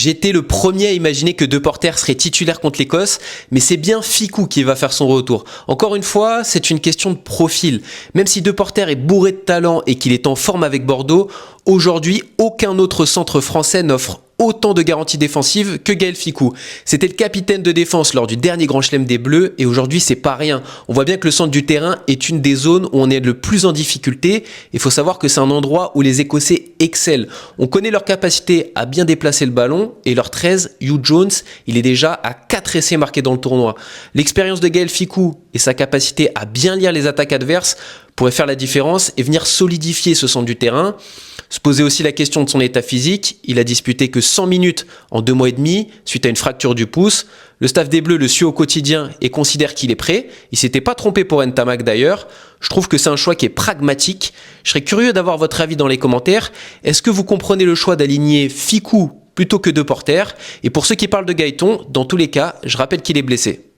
J'étais le premier à imaginer que Deporter serait titulaire contre l'Écosse, mais c'est bien Fickou qui va faire son retour. Encore une fois, c'est une question de profil. Même si Deporter est bourré de talent et qu'il est en forme avec Bordeaux, aujourd'hui, aucun autre centre français n'offre autant de garanties défensives que Gaël Fickou. C'était le capitaine de défense lors du dernier Grand Chelem des Bleus et aujourd'hui c'est pas rien. On voit bien que le centre du terrain est une des zones où on est le plus en difficulté. Il faut savoir que c'est un endroit où les Écossais excellent. On connaît leur capacité à bien déplacer le ballon et leur 13, Hugh Jones, il est déjà à 4 essais marqués dans le tournoi. L'expérience de Gaël Fickou et sa capacité à bien lire les attaques adverses pourraient faire la différence et venir solidifier ce centre du terrain. Se poser aussi la question de son état physique. Il a disputé que 100 minutes en 2 mois et demi suite à une fracture du pouce. Le staff des Bleus le suit au quotidien et considère qu'il est prêt. Il s'était pas trompé pour Ntamak d'ailleurs. Je trouve que c'est un choix qui est pragmatique. Je serais curieux d'avoir votre avis dans les commentaires. Est-ce que vous comprenez le choix d'aligner Fickou plutôt que Deporter? Et pour ceux qui parlent de Gaëton, dans tous les cas, je rappelle qu'il est blessé.